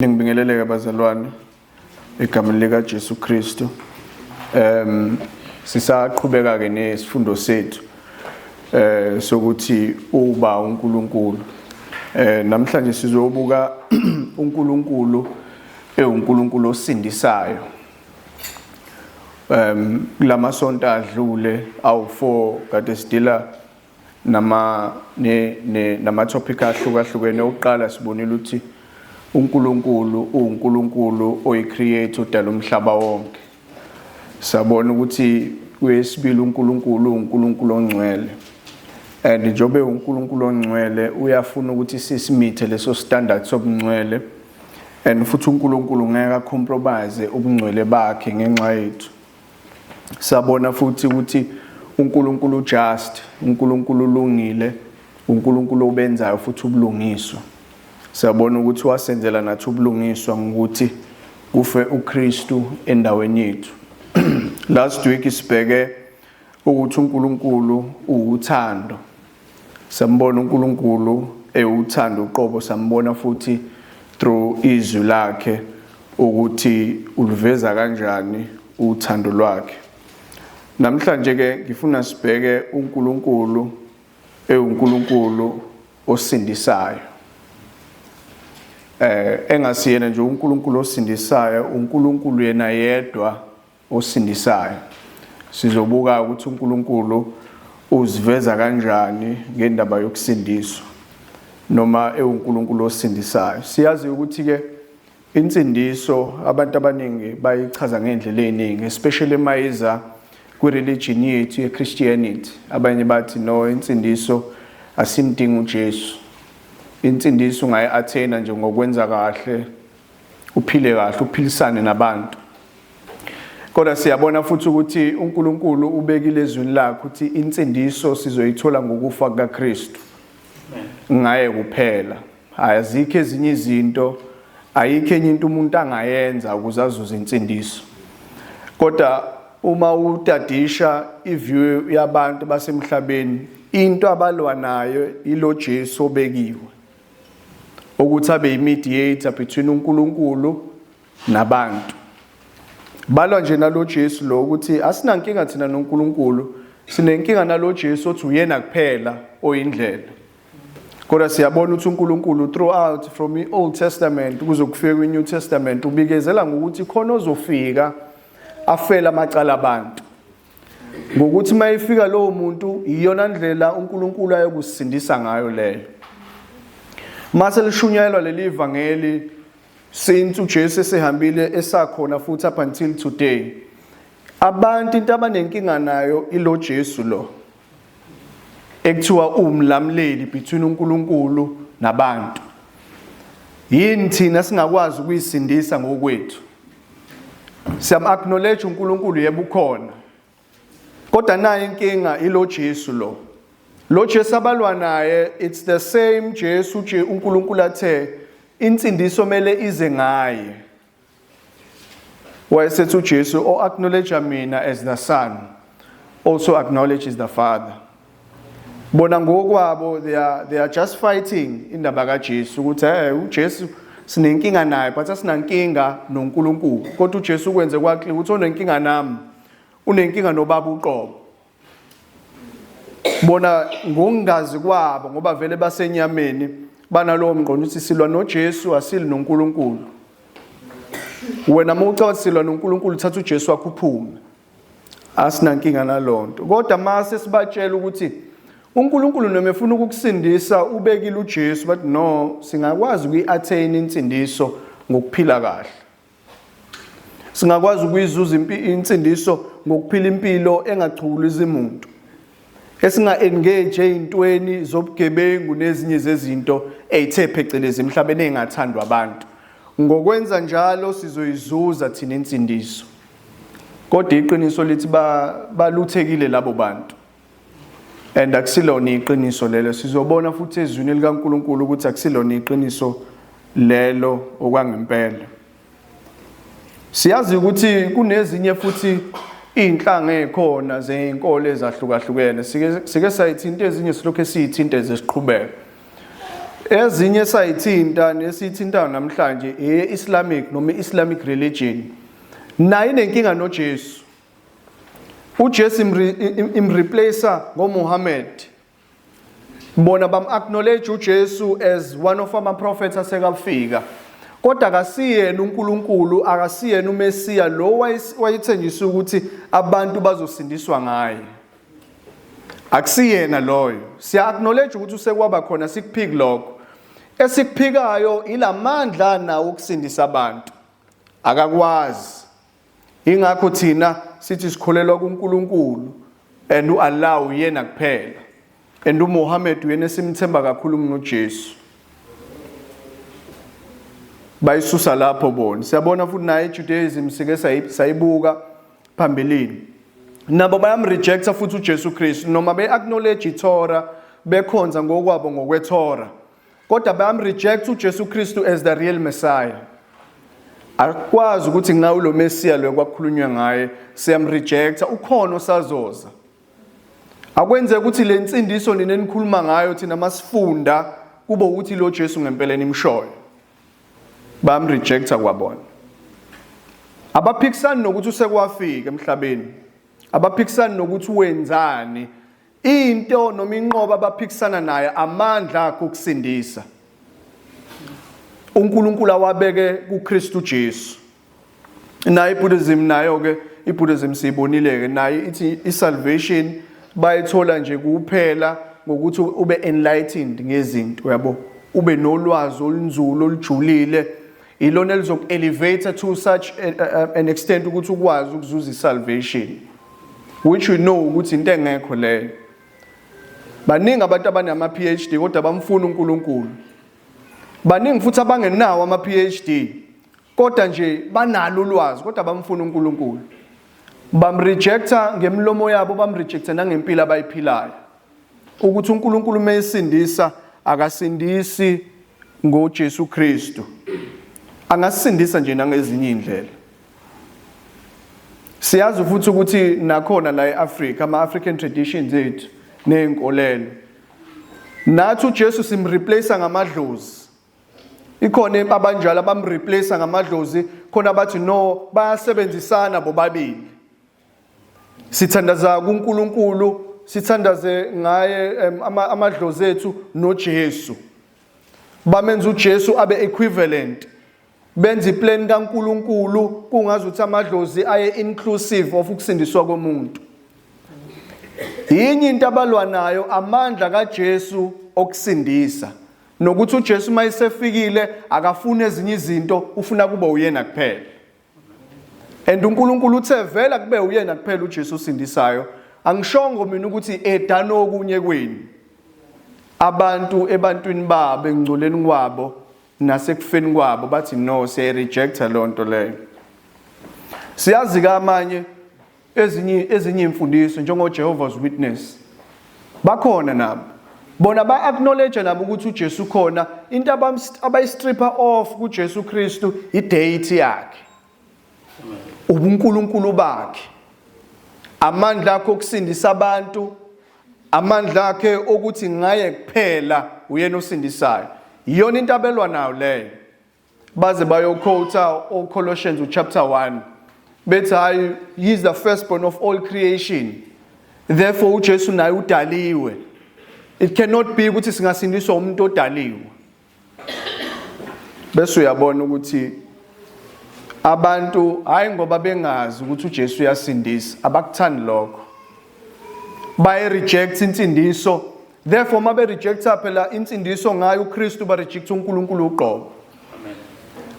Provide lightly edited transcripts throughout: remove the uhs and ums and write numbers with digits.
Ngibingelele abazalwane egameni lika Jesu Kristu. Sisaqhubeka ke nesifundo sethu sokuthi uba uNkulunkulu. Namhlanje sizobuka uNkulunkulu uNkulunkulu osindisayo. Kulamasonto adlule awu4 kade sidila nama topic ahlukahlukene. Oqala sibonile ukuthi uNkulunkulu oyi-creator udala umhlaba wonke. Sabona ukuthi kwesibili uNkulunkulu ongcwele. And njobe uNkulunkulu ongcwele uyafuna ukuthi sisimithe leso standard sobungcwele. And futhi uNkulunkulu ngeke acompromise ubungcwele bakhe ngenxa yethu. Sabona futhi ukuthi uNkulunkulu just, uNkulunkulu ulungile, uNkulunkulu obenzayo futhi ubulungiswa. Siyabona ukuthi wasenzela nathi ubulungiswa ngokuthi kufe uKristu endaweni yethu. Last week sibheke ukuthi uNkulunkulu uthando. Sambona uNkulunkulu uthando uqobo, sambona futhi through izwi lakhe ukuthi uliveza kanjani uthando lwakhe. Namhlanje ke ngifuna sibheke uNkulunkulu uNkulunkulu osindisayo. Engasiyena nje uNkulunkulu osindisayo, uNkulunkulu yena yedwa osindisayo. Sizobuka ukuthi uNkulunkulu uziveza kanjani ngendaba yokusindiswa noma uNkulunkulu osindisayo. Siyazi ukuthi ke insindiso abantu abaningi bayichaza ngendlela eziningi, especially emayiza ku-religion yethu ye-Christianity. Abanye bathi no, insindiso asimdingi uJesu. Insindiso ungayi-athena nje ngokwenza kahle, uphile kahle, uphilisane nabantu. Kodwa siyabona futhi ukuthi uNkulunkulu ubekile ezwini lakhe ukuthi insindiso sizoyithola ngokufa kukaKristu. Ngaye kuphela. Ayazikho ezinye izinto, ayikho enye into umuntu angayenza ukuze azuze insindiso. Kodwa uma utadisha iview yabantu basemhlabeni, into abalwa nayo ilo Jesu obekiwe, ukuthi abe i-mediator between uNkulunkulu nabantu. Balwa nje nalo Jesu lo ukuthi asinankinga thina noNkulunkulu, sinenkinga nalo Jesu othi uyena kuphela oyindlela. Kodwa siyabona ukuthi uNkulunkulu throughout from the Old Testament kuze kufike kwi-New Testament ubikezela ngokuthi khona ozofika afela amacala abantu. Ngokuthi mayifika lowo muntu iyona ndlela uNkulunkulu ayokusindisa ngayo leyo. Mase lishunyayelwa leli ivangeli since uJesu esehambile esakhona futhi up until today, abantu into abanenkinga nayo ilo Jesu lo ekuthiwa umlamleli between uNkulunkulu nabantu. Yini thina singakwazi ukuyisindisa ngokwethu? Siyam-acknowledge uNkulunkulu yebo ukhona, kodwa nayo inkinga ilo Jesu lo. Lo Jesu abalwa naye, it's the same Jesu uNkulunkulu athe insindiso mele ize ngaye. Wayesethi uJesu o acknowledge mina as the Son also acknowledges the Father. Bona ngokwabo they are just fighting indaba kaJesu ukuthi uJesu sinenkinga naye but asinankinga noNkulunkulu. Kodwa uJesu ukwenze kwakhe ukuthi onenkinga nami unenkinga noBaba uqobo. Bona ngokungazi kwabo ngoba vele basenyameni banalowo mqondo ukuthi silwa noJesu asili noNkulunkulu. Wena mawucathi silwa noNkulunkulu thatha uJesu wakho uphume. Asinankinga nalonto. Kodwa mase sibatshela ukuthi uNkulunkulu noma efuna ukukusindisa ubekile uJesu, but no, singakwazi ukuyi-attain insindiso ngokuphila kahle. Singakwazi ukuyizuza insindiso ngokuphila impilo engachuluzi umuntu. Esinga-engage ey'ntweni zobugebengu nezinye zezinto ey'the phecelezi emhlabeni engathandwa abantu. Ngokwenza njalo sizoyizuza thina insindiso. Kodwa iqiniso lithi baluthekile labo bantu. And akusilona iqiniso lelo. Sizobona futhi ezwini likaNkulunkulu ukuthi akusilona iqiniso lelo okwangempela. Siyazi ukuthi kunezinye futhi inhlanga ekhona zezinkolo ezahlukahlukene. Sike sayithinta ezinye silokho esiyithinta ezesiqhubeka. Ezinye sayithinta nesithintayo namhlanje Islamic noma Islamic religion nayo inenkinga noJesu. uJesu imreplacer ngoMuhammad. Bona bam-acknowledge uJesu as one of ama-prophets asekafika. Kodwa akasiyena uNkulunkulu, akasiyena uMesiya lo wayethenjiswa ukuthi abantu bazosindiswa ngaye. Akusiyena loyo. Siya-acknowledge ukuthi usekwaba khona sikuphiki lokho. Esikuphikayo ilamandla nawo ukusindisa abantu. Akakwazi. Ingakho thina sithi sikholelwa kuNkulunkulu and uAllah uyena kuphela. And uMuhammad uyena esimthemba kakhulu kunoJesu. Bayisusa lapho bona. Siyabona futhi naye iJudaism sike sayibuka phambilini. Nabo bayamrejecta futhi uJesu Kristu noma be-acknowledge iTorah bekhonza ngokwabo ngokweTorah. Kodwa bayamreject uJesu Kristu as the real Messiah. Akwazi ukuthi ngawo lo Messiah lo kwakhulunywa ngaye siyamrejecta ukhona osazoza. Akwenzeka ukuthi le nsindiso nina enikhuluma ngayo thina masifunda kube ukuthi lo Jesu ngempela nimshoyo. Bayamrejecta kwabona. Abaphikisani nokuthi usekwafika emhlabeni. Abaphikisani nokuthi wenzani. Into noma inqoba abaphikisana naye amandla akhe okusindisa. uNkulunkulu awabeke kuKristu Jesu. Naye iBuddhism nayo ke iBuddhism siyibonile ke naye ithi isalvation bayithola nje kuphela ngokuthi ube enlightened ngezinto yabo. Ube nolwazi olunzulu olujulile. Ilona elizoku-elevate to such an extent ukuthi ukwazi ukuzuza isalvation. Which we know ukuthi into engekho leyo. Baningi abantu abanama PhD kodwa bamfuna uNkulunkulu. Baningi futhi abangenawo ama PhD kodwa nje banalo ulwazi kodwa bamfuna uNkulunkulu. Bamrejecta ngemlomo yabo, bamrejecta nangempilo abayiphilayo. Ukuthi uNkulunkulu mayisindisa akasindisi ngoJesu Kristu. Angasindisa nje nangezinye indlela. Siyazi futhi ukuthi nakhona la eAfrica ama-African traditions ethu neenkolelo. Nathi uJesu simreplacer ngamadlozi. Ikhona abanjalo abamreplacer ngamadlozi, khona bathi no bayasebenzisana bobabili. Sithandaza kuNkulunkulu, sithandaze ngaye amadlozi ethu noJesu. Bamenza uJesu abe equivalent. Benza iplan kaNkulunkulu kungazuthi amadlozi aye inclusive of ukusindiswa komuntu. Yinye into abalwa nayo amandla kaJesu okusindisa. Nokuthi uJesu mayisefikile akafuna ezinye izinto, ufuna kube uyena kuphela. And uNkulunkulu uthe vela kube uyena kuphela uJesu usindisayo. Angishongo mina ukuthi edano okunye kwenu. Abantu ebantwini babo engcoleni kwabo nasekufeni kwabo bathi no siyarejecta lonto leyo. Siyazi kamanye ezinye imfundiso njengo Jehovah's Witness bakhona nabo. Bona ba-acknowledge nabo ukuthi uJesu khona, into abayistripper off kuJesu Kristu ideity yakhe. UbuNkulunkulu bakhe. Amandla akhe okusindisa abantu, amandla akhe ukuthi ngaye kuphela uyena osindisayo. Iyona into abelwa nayo leyo. Baze bayoquota oColossians chapter 1. Bethi hayi he is the firstborn of all creation. Therefore uJesu naye udaliwe. It cannot be ukuthi singasindiswa umuntu odaliwe. Bese uyabona ukuthi abantu hayi ngoba bengazi ukuthi uJesu uyasindisa, abakuthandi lokho. Baye reject insindiso. Therefore mabe rejecta phela insindiso ngayo uKristu ba reject uNkulunkulu uqobo. Amen.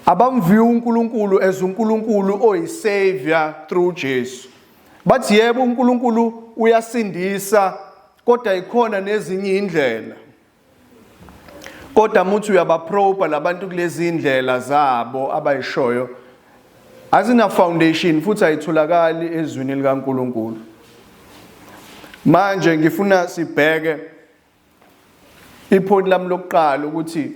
Abamview uNkulunkulu as uNkulunkulu oyisavior through Jesu. Bathi yebo uNkulunkulu uyasindisa kodwa ikhona nezinye indlela. Kodwa muthi uyabaprobe labantu kulezi indlela zabo abayishoyo azina foundation futhi ayitholakali ezwini likaNkulunkulu. Manje ngifuna sibheke iphoni lami lokuqala ukuthi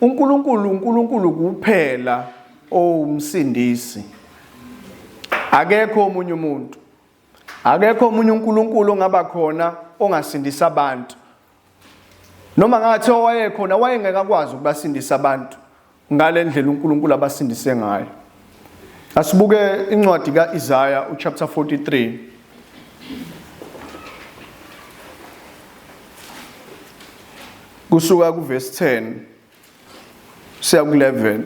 uNkulunkulu kuphela owumsindisi. Akekho omunye umuntu. Akekho omunye uNkulunkulu ongaba khona ongasindisa abantu. noma ngathi owayekhona wayengekakwazi ukubasindisa abantu ngale ndlela uNkulunkulu abasindise ngayo. Asibuke incwadi kaIsaya uchapter 43 kusuka kuverse 10 siya ku11.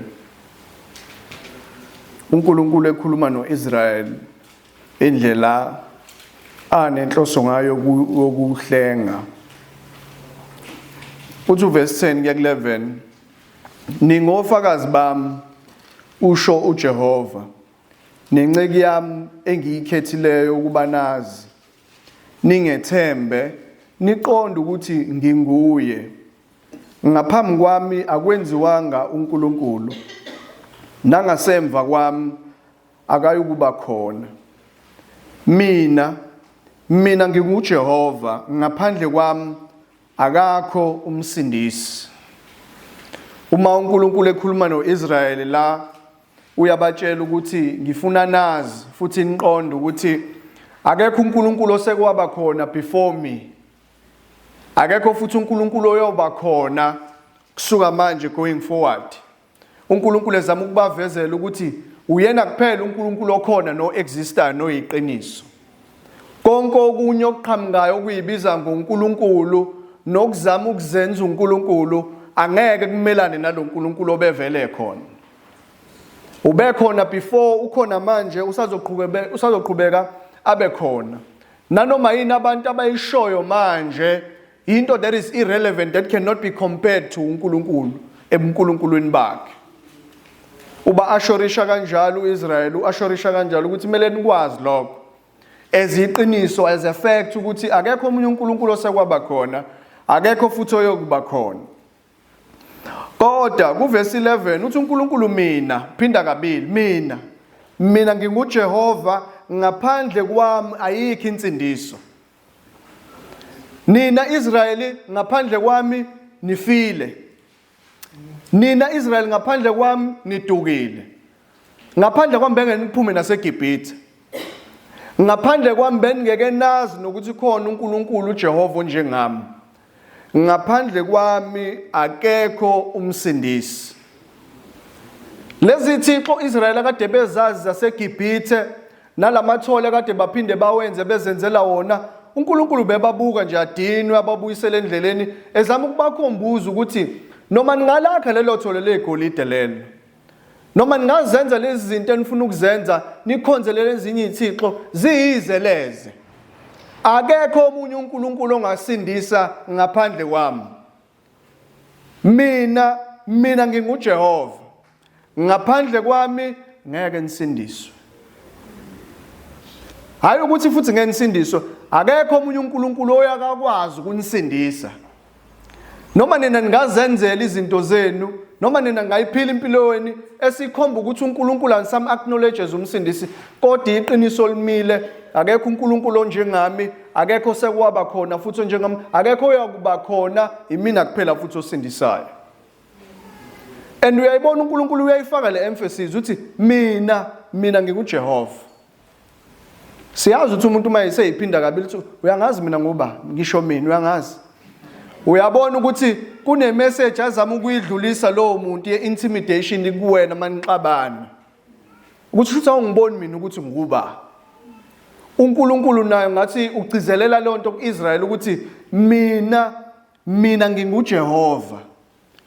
uNkulunkulu ekhuluma noIsrael indlela anenhloso ngayo yokuhlenga. Uthi verse 10 kuya ku11, ningofakazi bami usho uJehova, nenceki yami engiyikhethileyo ukuba nazi, ningethembe niqonde ukuthi nginguye. Ngaphambi kwami akwenziwanga uNkulunkulu, nangasemva kwami akayukuba khona. Mina nginguJehova, ngaphandle kwami akakho umsindisi. Uma uNkulunkulu ekhuluma noIsrael la uyabatshela ukuthi ngifuna nazi futhi niqonde ukuthi akekho uNkulunkulu osekwaba khona before me. Akekho futhi uNkulunkulu oyoba khona kusuka manje going forward. uNkulunkulu ezama ukubavezela ukuthi uyena kuphela uNkulunkulu okhona no-existayo noyiqiniso. Konke okunye okuqhamukayo okuyibiza ngoNkulunkulu nokuzama ukuzenza uNkulunkulu angeke kumelane naloNkulunkulu obevele khona. Ubekhona before, ukhona manje, usazoqhubeka abe khona. Nanoma yini abantu abayishoyo manje into that is irrelevant, that cannot be compared to uNkulunkulu ebuNkulunkulweni bakhe. Uba ashorisha kanjalo uIsrael, uashorisha kanjalo ukuthi kumele nikwazi lokho eziqiniso, as a fact ukuthi akekho omunye uNkulunkulu osekwaba khona, akekho futhi oyokuba khona. Kodwa kuverse 11 uthi uNkulunkulu mina, phinda kabili, mina nginguJehova, ngaphandle kwami ayikho insindiso. Nina Israyeli ngaphandle kwami nifile. Nina Israyeli ngaphandle kwami nidukile. Ngaphandle kwami bengeke niphume naseGibhithe. Ngaphandle kwami bengeke nazi nokuthi khona uNkulunkulu uJehova njengami. Ngaphandle kwami akekho umsindisi. Lezi thixo Israyeli akade bezazi zaseGibhithe nalamathole akade baphinde bawenze bezenzela wona, uNkulunkulu bebabuka nje adinwe ababuyisele endleleni ezama ukubakhombuza ukuthi noma ningalakha lelo thole legolide lelo, noma ningazenza lezi zinto enifuna ukuzenza, nikhonzelele ezinye izithixo ziyizeleze, akekho omunye uNkulunkulu ongasindisa ngaphandle kwami. Mina nginguJehova, ngaphandle kwami ngeke nisindiswe. Hayi ukuthi futhi ngeke nisindiswe, akekho omunye uNkulunkulu oyakwazi ukunisindisa. Noma nina ningazenzela izinto zenu, noma nina ngayiphila impilo yenu esikhomba ukuthi uNkulunkulu anisam acknowledges umsindisi, kodwa iqiniso limile, akekho uNkulunkulu onjengami, akekho sekwaba khona futhi onjengami, akekho oyakuba khona, imina kuphela futhi osindisayo. And uyayibona uNkulunkulu uyayifaka le emphasis uthi mina nginguJehova. Siyazi ukuthi umuntu uma eseyiphinda kabili uthi uyangazi mina ngoba ngisho mina, uyangazi. Uyabona ukuthi kune message azama ukuyidlulisa lowo muntu ye-intimidation kuwena manixabana. Ukuthi uthi awungiboni mina ukuthi nguba. uNkulunkulu naye ngathi ugcizelela lonto kuIsrael ukuthi mina nginguJehova.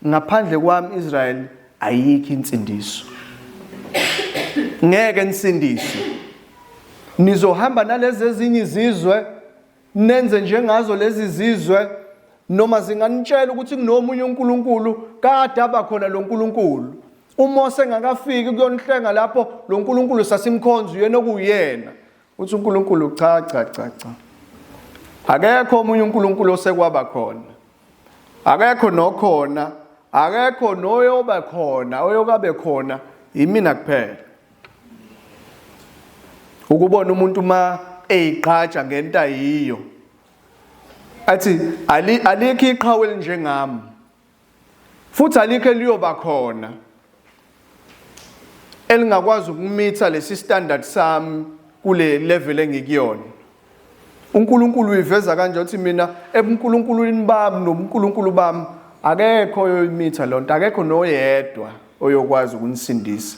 Ngaphandle kwami Israel ayikho insindiso. Ngeke nisindiswe. Nizohamba nalezi ezinye izizwe nenze njengazo lezi zizwe, noma zinganitshela ukuthi kunomunye uNkulunkulu kade abakhona lo nkulunkulu. uMose engakafiki kuyonihlenga lapho lo nkulunkulu sasimkhonza yena okuyena. Uthi uNkulunkulu cha. Akekho omunye uNkulunkulu osekwaba khona. Akekho nokhona, akekho noyoba khona, oyokabe khona, imina kuphela. Ukubona umuntu ma eyigqaja ngento ayiyo. Athi alikho iqhawe elinjengami. Futhi alikho eliyoba khona elingakwazi ukumitha lesi standard sami kule level engikuyona. uNkulunkulu uyiveza kanje uthi mina ebuNkulunkulwini bami nobuNkulunkulu bami akekho oyoyimitha lonto, akekho noyedwa oyokwazi ukunisindisa.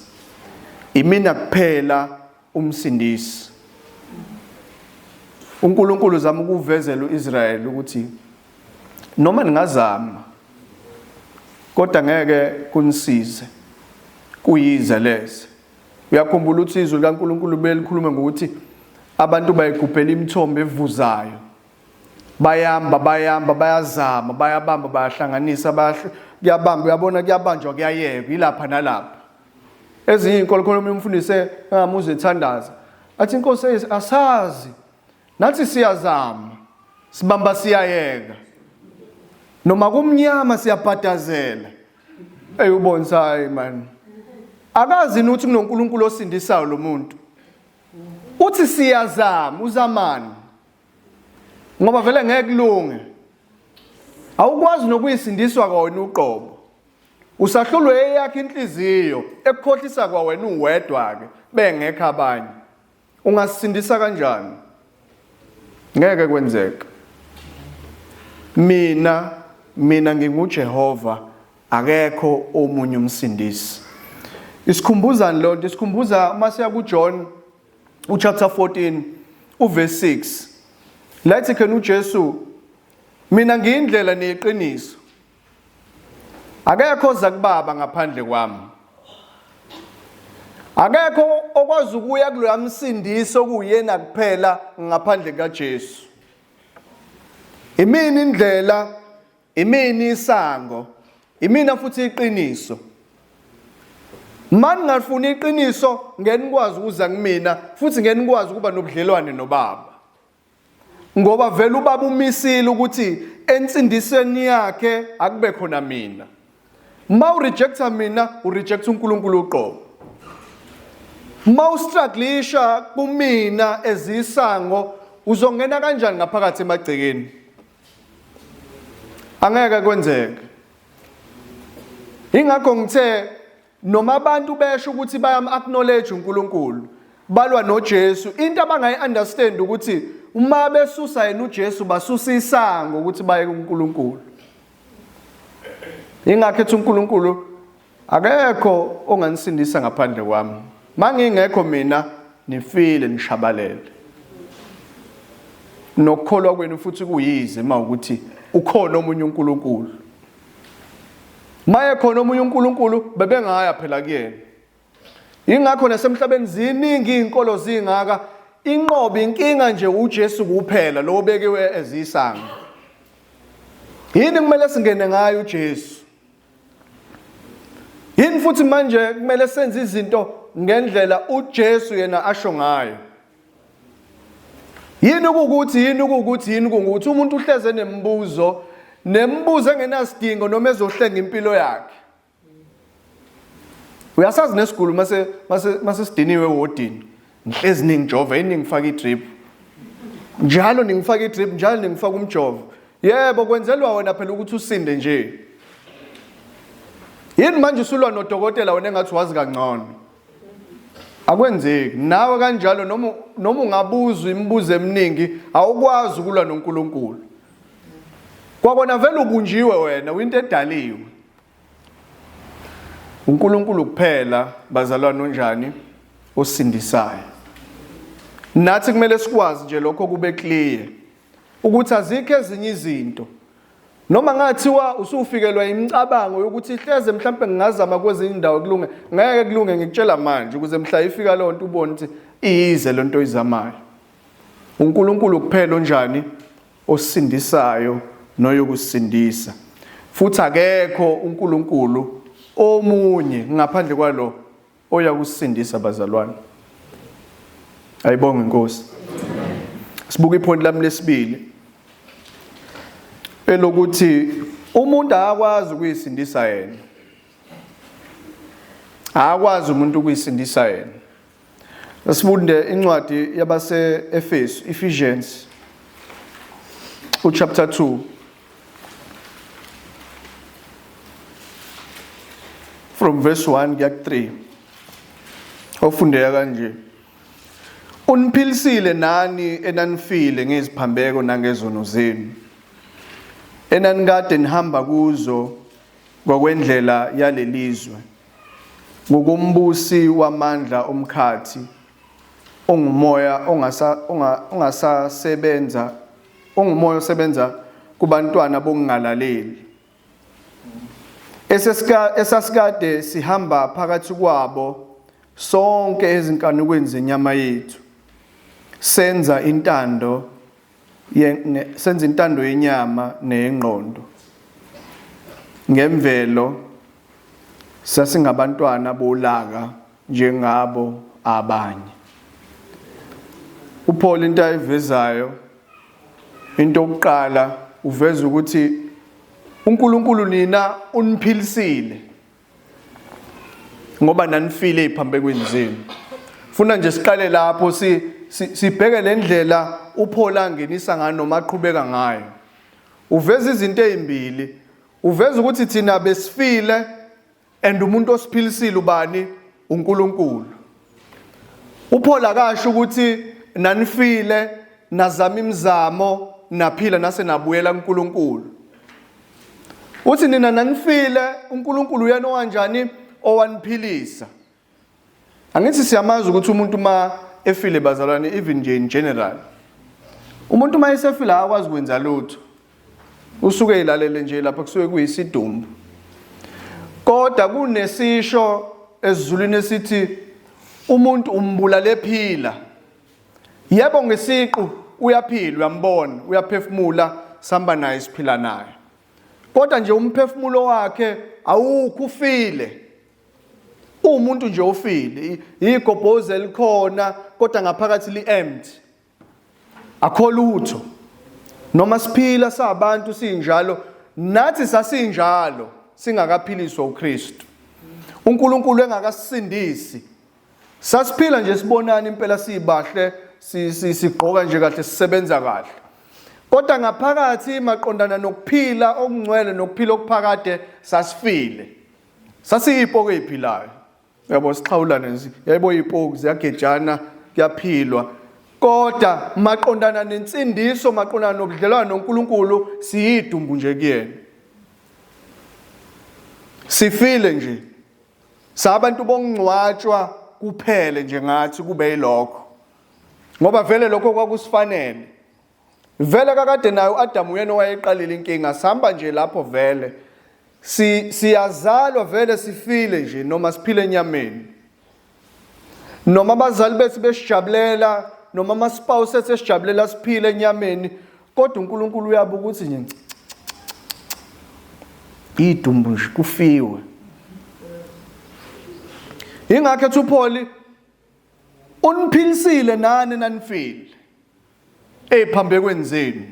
Imina kuphela umsindisi. uNkulunkulu uzama ukuvezela uIsrael ukuthi noma ningazama kodwa ngeke kunisize, kuyize leze. Uyakhumbula ukuthi izwi likaNkulunkulu belikhuluma ngokuthi abantu bayigubhela imithombo evuzayo, bayamba bayazama, bayabamba bayahlanganisa, kuyabamba, uyabona kuyabanjwa kuyayekwa, ilapha nalapha. Ezinye inkolo khona umuntu umfundise engamuze ethandaza athi inkosi asazi nathi siyazama sibamba siyayeka, noma kumnyama siyabhadazela. Ubonisayi man, akazi ukuthi kunoNkulunkulu osindisayo lo muntu. Uthi siyazama, uzamani ngoba vele ngeke kulunge. Awukwazi nokuyisindiswa kwawena uqobo, usahlulwe eyakhe inhliziyo ekukhohlisa kwawena uwedwa ke bengekho abanye. Ungasindisa kanjani? Ngeke kwenzeka. Mina nginguJehova, akekho omunye umsindisi. Isikhumbuza lonto, isikhumbuza masiya kuJohn chapter 14 verse 6. Lathi khona uJesu, mina ngiyindlela neqiniso, akekho oza kubaba ngaphandle kwami. Akekho okwazi ukuya kuloya msindiso okuyena kuphela ngaphandle kaJesu. Imini indlela, imini isango, imina futhi iqiniso. Mani ngafuna iqiniso ngeke nikwazi ukuza kumina futhi ngeke nikwazi ukuba nobudlelwane noBaba. Ngoba vele uBaba umisile ukuthi ensindisweni yakhe akube khona mina. Ma urejecta mina, urejecta uNkulunkulu uqobo. Ma ustrugglisha kumina ezisango, uzongena kanjani ngaphakathi emagcekeni? Angeke kwenzeke. Ingakho ngithe noma abantu besho ukuthi bayam-acknowledge uNkulunkulu, balwa noJesu, into abangayi-understand ukuthi uma besusa yena uJesu basusa isango ukuthi baye kuNkulunkulu. Ingakho ethi uNkulunkulu akekho onganisindisa ngaphandle kwami. Mangingekho mina nifile nishabalele. Nokukholwa kwenu futhi kuyize mawukuthi ukhona omunye uNkulunkulu. Maye khona omunye uNkulunkulu bebengaya phela kuyena. Ingakho nasemhlabeni ziningi izinkolo zingaka, inqobo inkinga nje uJesu kuphela lo obekiwe ezisanga. Yini kumele singene ngayo uJesu? Yini futhi manje kumele senze izinto ngendlela uJesu yena asho ngayo? Yini ukuthi umuntu uhleze nemibuzo engenasidingo noma ezohlenga impilo yakhe. Uyasazi nesigulu mase sidiniwe wodini, ngihlezi ningijova, yini ngifaka idrip. Njalo ningifaka idrip, njalo ningifaka umjovo. Yebo kwenzelwa wena phela ukuthi usinde nje. Yini manje usulwa nodokotela wena engathi wazi kangcono? Akwenzeki. Nawe kanjalo noma ungabuzwa imibuzo eminingi awukwazi ukulwa noNkulunkulu. Kwakona vele ubunjiwe wena, uyinto edaliwe. uNkulunkulu kuphela bazalwane onjani osindisayo. Nathi kumele sikwazi nje lokho kube clear ukuthi azikho ezinye izinto. Noma ngathiwa usufikelwa imicabango yokuthi hleze mhlawumbe ngingazama kwezinye indawo kulunge, ngeke kulunge ngikutshela manje ukuze mhla ifika lo nto ubone ukuthi iyize lo nto oyizamayo. uNkulunkulu kuphela onjani osindisayo noyokusindisa. Futhi akekho uNkulunkulu omunye ngaphandle kwalo oyakusindisa bazalwane. Ayibonge Nkosi. Sibuka iphonti lami lesibili elokuthi umuntu akwazi ukuyisindisa yena. Akwazi umuntu ukuyisindisa yena. Asifunde incwadi yabase Efesu, Ephesians chapter 2 from verse 1 kuya 3. Ofundeka kanje. Uniphilisile nani enanifile ngeziphambeko nangezono zenu, enanikade nihamba kuzo ngokwendlela yalelizwe, ngokumbusi wamandla omkhathi, ongumoya osebenza kubantwana bongalaleli. Esasikade sihamba phakathi kwabo sonke ezinkanukweni zenyama yethu, senza intando yenyama neyengqondo. Ngemvelo sasingabantwana bolaka njengabo abanye. uPaul into ayivezayo, into yokuqala uveza ukuthi uNkulunkulu nina uniphilisile ngoba nanifile eziphambekweni zenu. Funa nje siqale lapho sibheke le ndlela uPaul angenisa ngayo noma aqhubeka ngayo. Uveza izinto ezimbili. Uveza ukuthi thina besifile and umuntu osiphilisile ubani? uNkulunkulu. uPaul akasho ukuthi nanifile nazama imizamo naphila nasenabuyela kuNkulunkulu. Uthi nina nanifile uNkulunkulu uyena owanjani owaniphilisa. Angithi siyamazi ukuthi umuntu ma efile bazalwane, even nje in general, umuntu ma esefile akwazi ukwenza lutho, usuke ilalele nje lapha kusuke kuyisidumbu. Kodwa kunesisho esiZulwini esithi umuntu umbulale phila. Yebo ngesiqu uyaphila, uyambona, uyaphefumula, samba naye siphila naye. Kodwa nje umphefumulo wakhe awukho, ufile. Umuntu nje ofile, igobhozi elikhona kodwa ngaphakathi li-empty. Akho lutho. Noma siphila sabantu sinjalo, nathi sasinjalo singakaphiliswa uKristu. uNkulunkulu engakasindisi. Sasiphila nje sibonana impela sibahle, sigqoka nje kahle, sisebenza kahle. Kodwa ngaphakathi maqondana nokuphila okungcwele nokuphila okuphakade sasifile. Sasiyipoko eziphilayo. Yabo sixhawulana nje. Yabo izipoko ziyagejana, kuyaphilwa. Kodwa maqondana nensindiso, maqondana nobudlelwano noNkulunkulu, siyidumbu nje kuyena. Sifile nje. Sabantu bongcwatshwa kuphele nje ngathi kube yilokho. Ngoba vele lokho kwakusifanele. Vele kakade nayo uAdam uyena owayeqalile inkinga, sihamba nje lapho vele. Siyazalwa vele sifile nje noma siphile enyameni. Noma abazali bethu besijabulela, noma amaspouse ethu esijabulela siphile enyameni, kodwa uNkulunkulu uyabuka ukuthi nje idumbu nje kufiwe. Ingakho ethi uPaul uniphilisile nani nanifile eziphambekweni zenu.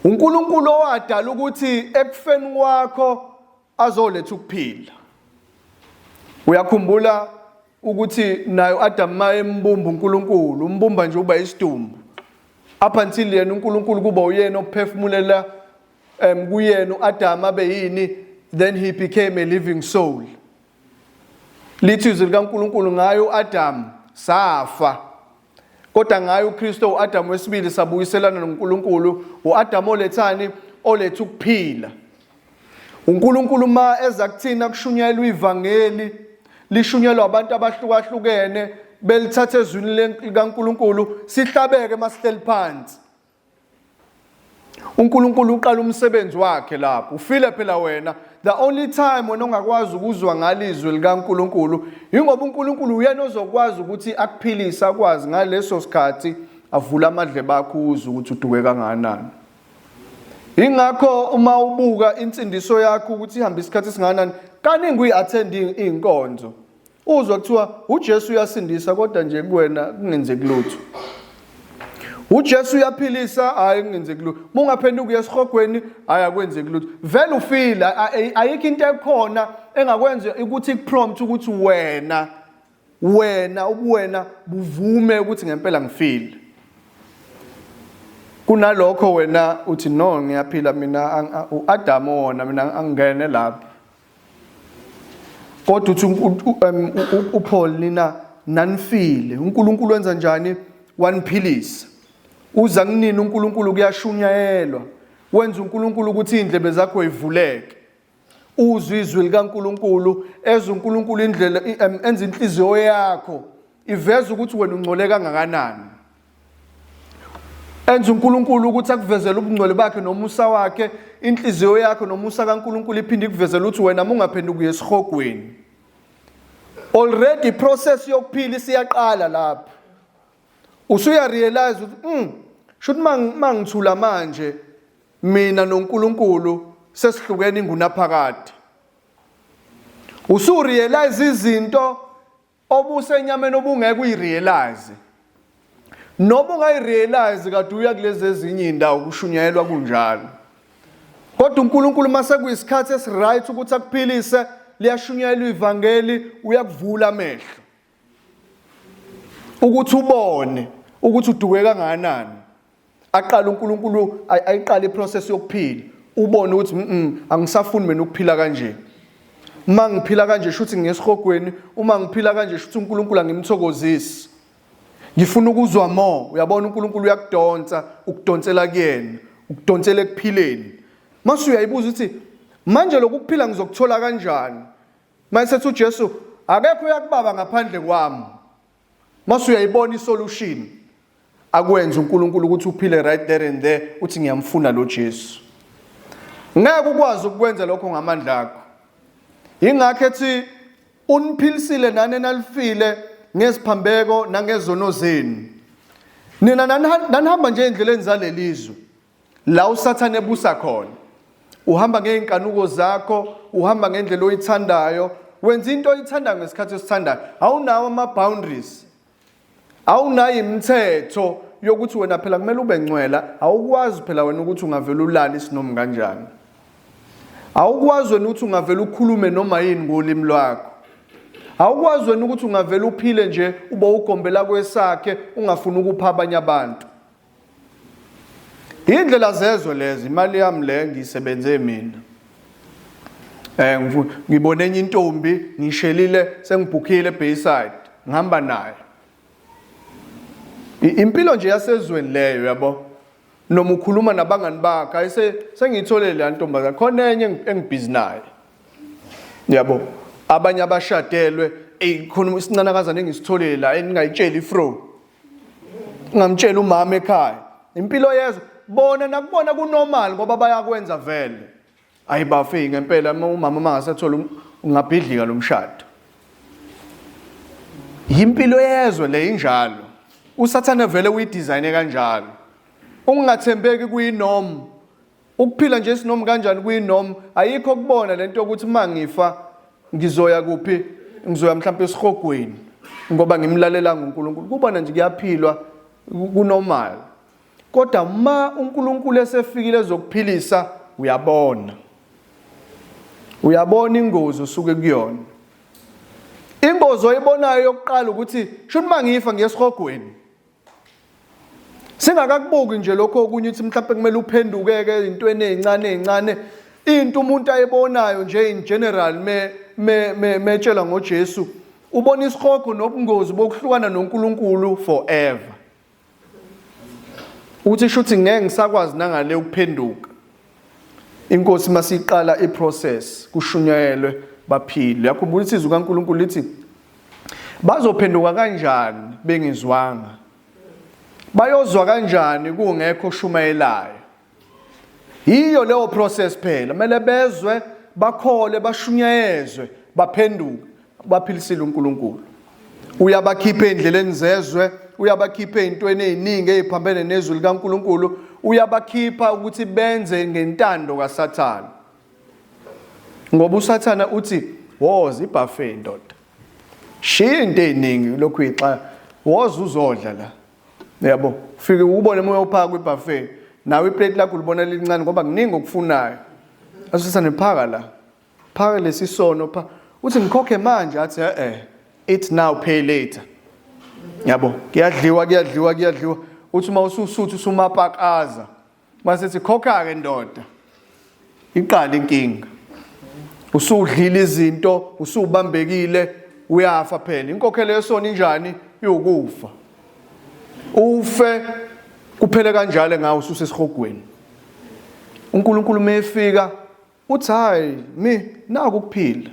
uNkulunkulu owadala ukuthi ekufeni kwakho azoletha ukuphila. Uyakhumbula ukuthi nayo Adam maye embumba uNkulunkulu, umbumba nje uba isidumbu. Up until yena uNkulunkulu kuba uyena ophefumulela kuyena uAdam abe yini, then he became a living soul. Lithi izwi likaNkulunkulu ngayo uAdam safa. Kodwa ngayo uKristu uAdam wesibili sabuyiselana noNkulunkulu, uAdam olethani oletha ukuphila. uNkulunkulu ma eza kuthina kushunyelwa ivangeli, lishunyelwa abantu abahlukahlukene, belithatha ezwini likaNkulunkulu, sihlabeke masihleli phansi. uNkulunkulu uqala umsebenzi wakhe lapho. Ufile phela wena. The only time wena ongakwazi ukuzwa ngalizwi likaNkulunkulu ingoba uNkulunkulu uyena ozokwazi ukuthi akuphilise, akwazi ngaleso sikhathi avula amadlebe akho uzwe ukuthi uduke kangakanani. Ingakho uma ubuka insindiso yakho ukuthi ihamba isikhathi singakanani, kaningi uyi-attend inkonzo, uzwa kuthiwa uJesu uyasindisa kodwa nje kuwena kungenzeki lutho. uJesu uyaphilisa, hayi kungenzeki lutho. Mungaphenduka esihogweni, hayi akwenzeki lutho. Vele ufile, ayikho into ekhona engakwenza ukuthi ikuprompt ukuthi wena buvume ukuthi ngempela ngifile. Kunalokho wena uthi no ngiyaphila mina, uAdam wona mina angene lapho. Kodwa uthi uPaul nina nanifile. uNkulunkulu wenza njani? waniphilisa. Uza kunini uNkulunkulu kuyashunyayelwa, wenza uNkulunkulu ukuthi indlebe zakho ivuleke, uzwe izwi likaNkulunkulu, eze uNkulunkulu indlela enza inhliziyo yakho iveza ukuthi wena ungcole kangakanani. Enza uNkulunkulu ukuthi akuvezele ubungcwele bakhe nomusa wakhe, inhliziyo yakho nomusa kaNkulunkulu iphinde ikuvezele ukuthi wena ungaphenduka esihogweni. Already process yokuphila isiyaqala lapho. Usuya realize ukuthi should mangithula manje mina noNkulunkulu sesihlukene ingunaphakade. Usu realize izinto obusenyameni obungeke uyirealize. Noma ungayirealize kade uya kulezi ezinye indawo kushunyayelwa kunjalo. Kodwa uNkulunkulu mase kuyisikhathi esiright ukuthi akuphilise, liyashunyayelwa ivangeli, uyakuvula amehlo ukuthi ubone ukuthi uduke kangakanani. Aqala uNkulunkulu ayiqala iprocess yokuphila, ubone ukuthi angisafuni mina ukuphila kanje. Uma ngiphila kanje shuthi ngesihogweni, uma ngiphila kanje shuthi uNkulunkulu angimthokozisi. Ngifuna ukuzwa more. Uyabona uNkulunkulu uyakudonsa, ukudonsela kuyena, ukudonsela ekuphileni. Mase uyayibuza ukuthi manje lokuphila ngizokuthola kanjani? Mase sethi uJesu akekho uyakubaba ngaphandle kwami. Mase uyayibona isolution. Akwenza uNkulunkulu ukuthi uphile right there and there, uthi ngiyamfuna lo Jesu. Ngeke ukwazi ukwenza lokho ngamandla akho. Ingakho ethi uniphilisile nani nalifile ngeziphambeko nangezono zenu. Nina nanihamba nje endleleni zalelizwe la uSathane ebusa khona. Uhamba ngeenkanuko zakho, uhamba ngendlela oyithandayo, wenza into oyithandayo ngesikhathi osithandayo. Awunawo ama-boundaries. Awunayo imithetho yokuthi wena phela kumele ube ngcwela. Awukwazi phela wena ukuthi ungavela ulala isinomi kanjani. Awukwazi wena ukuthi ungavela ukhulume noma yini ngolimi lwakho. Awukwazi wena ukuthi ungavela uphile nje ube ugombela kwesakhe ungafuni ukupha abanye abantu. Indlela zezo lezi, imali yami le ngisebenze mina. Ngibone enye intombi, ngishelile sengibhukhile eBayside, ngihamba naye. Impilo nje yasezweni leyo yabo. Noma ukhuluma nabangani bakhe, ayise sengitholele le ntombazana khona enye engibhizi naye. Yabo. Abanye abashadelwe khona isinanakazana engisitholele la engingayitsheli ifro. Ngamtshela umama ekhaya. Impilo yezo bona nakubona kunormal ngoba bayakwenza vele. Ayibafe ngempela umama mangasethola ungabhidlika lomshado. Impilo yezwe le injalo. USathane vele uyidesign kanjalo. Ungathembeki kuyinorm. Ukuphila nje isinorm kanjani kuyinorm, ayikho kubona lento ukuthi mangifa ngizoya kuphi, ngizoya mhlawumbe esihogweni ngoba ngimlalela ngoNkulunkulu. Kubona nje kuyaphilwa kunormal. Kodwa ma uNkulunkulu esefikile ezokuphilisa, uyabona. Uyabona ingozi osuke kuyona. Ingozi oyibonayo yokuqala ukuthi shothi mangifa ngiyesihogweni. Singakakubuki nje lokho okunye ukuthi mhlawumbe kumele uphendukeke ezintweni ezincane. Into umuntu ayibonayo nje in general metshela ngoJesu, ubona isihogo nobungozi bokuhlukana noNkulunkulu forever. Uthi shuthi ngeke ngisakwazi nangale ukuphenduka. Inkosi masiqala iprocess kushunyayelwe baphile. Yakhumbula isizwe kaNkulunkulu lithi bazophenduka kanjani bengizwanga? Bayozwa kanjani kungekho oshumayelayo? Yiyo leyo process phela. Kumele bezwe, bakhole, bashunyayezwe, baphenduke, baphilisile uNkulunkulu. Uyabakhipha endleleni zezwe, uyabakhipha ezintweni eziningi eziphambene nezwi likaNkulunkulu, uyabakhipha ukuthi benze ngentando kaSathane. Ngoba uSathane uthi, "Woza ibuffet ndoda. Shiya into eziningi lokhu ixa, woza uzodla la." Yabo, ufike ubone moya uphaka kwibuffet, nawe iplate lakho ulibona lincane ngoba kuningi okufunayo. Asisane phaka la. Phaka lesisono pha. Uthi ngikhokhe manje athi eat now pay later. Yabo, kuyadliwa. Uthi uma ususuthu usumapakaza. Mase sithi khokha ke ndoda. Iqala inkinga. Usudlila izinto, usubambekile, uyafa phela. Inkokhelo yesona injani? Yokufa. ufe kuphele kanjalo ngawe ususesihogweni. uNkulunkulu mayefika uthi hayi naku ukuphila.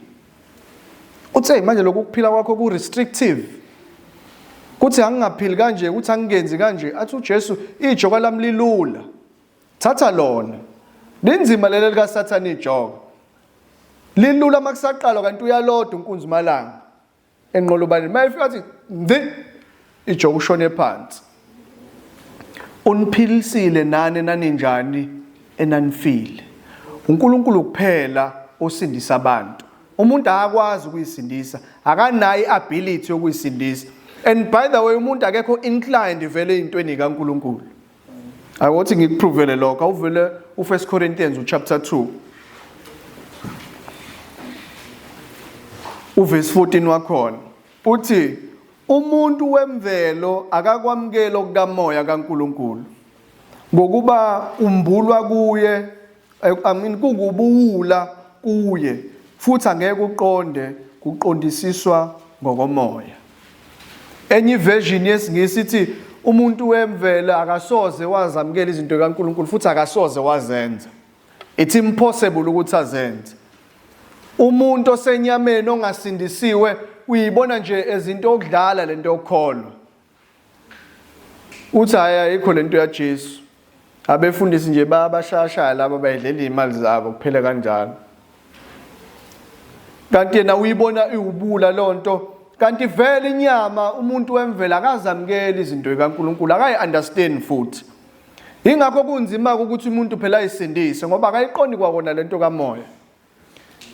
Uthi hey manje lokhu kuphila kwakho ku restrictive. Kuthi angingaphili kanje, kuthi angingenzi kanje. Athi uJesu ijoka lami lilula. Thatha lona. Linzima lelo lika Sathane ijoka. Lilula makusaqala kanti uyaloda unkunzi malanga. Enqolobani mayefika athi ijoka ushone phansi. Uniphilisile nani naninjani enanifile. uNkulunkulu kuphela osindisa abantu. Umuntu akakwazi ukuyisindisa, akanayo iability yokuyisindisa. And by the way umuntu akekho inclined vele ezintweni kaNkulunkulu. Awothi ngikuprovele lokho. Awuvele u1 Corinthians chapter 2 uverse 14 wakhona. Uthi umuntu wemvelo akakwamukela okukamoya kaNkulunkulu ngokuba umbulwa kuye, kungubuwula kuye, futhi angeke uqonde kuqondisiswa ngokomoya. Enye version yesingisi ithi umuntu wemvelo akasoze wazamukela izinto kaNkulunkulu futhi akasoze wazenza. It's impossible ukuthi azenze. Umuntu osenyameni ongasindisiwe uyibona nje ezinto okudlala lento yokholwa. Uthi hayi ayikho lento yaJesu. Abefundisi nje bayabashashaya laba bayidlela imali zabo kuphela kanjalo. Kanti yena uyibona iwubula lonto, kanti vele inyama umuntu wemvelo akazamukela izinto kaNkulunkulu, akayi-understand futhi. Ingakho kunzima ukuthi umuntu phela ayisindise ngoba akayiqondi kwakona lento kamoya.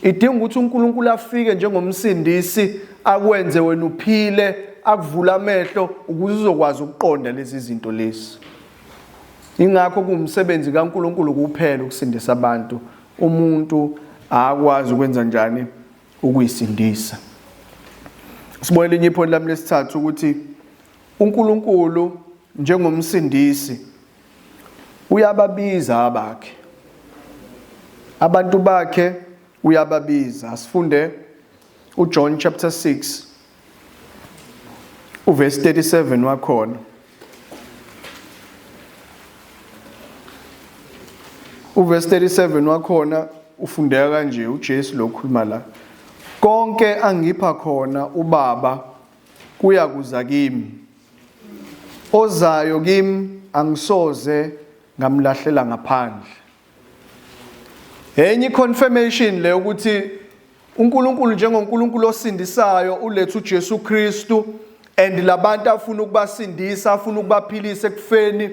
Idinga ukuthi uNkulunkulu afike njengomsindisi akwenze wena uphile, akuvula amehlo ukuze uzokwazi ukuqonda lezi zinto lezi. Ingakho kuwumsebenzi kaNkulunkulu kuphela ukusindisa abantu. Umuntu akwazi ukwenza njani ukuyisindisa. Sibonile inye iphoni lami lesithathu ukuthi uNkulunkulu njengomsindisi uyababiza abakhe. Abantu bakhe uyababiza. Asifunde uJohn chapter 6 uverse 37 wakhona. Uverse 37 wakhona ufundeka kanje uJesu lokhuluma la. Konke angipha khona uBaba kuyakuza kimi. Ozayo kimi angisoze ngamlahlela ngaphandle. Enye confirmation le ukuthi uNkulunkulu njengoNkulunkulu osindisayo uletha uJesu Kristu and labantu afuna ukubasindisa, afuna ukubaphilisa ekufeni,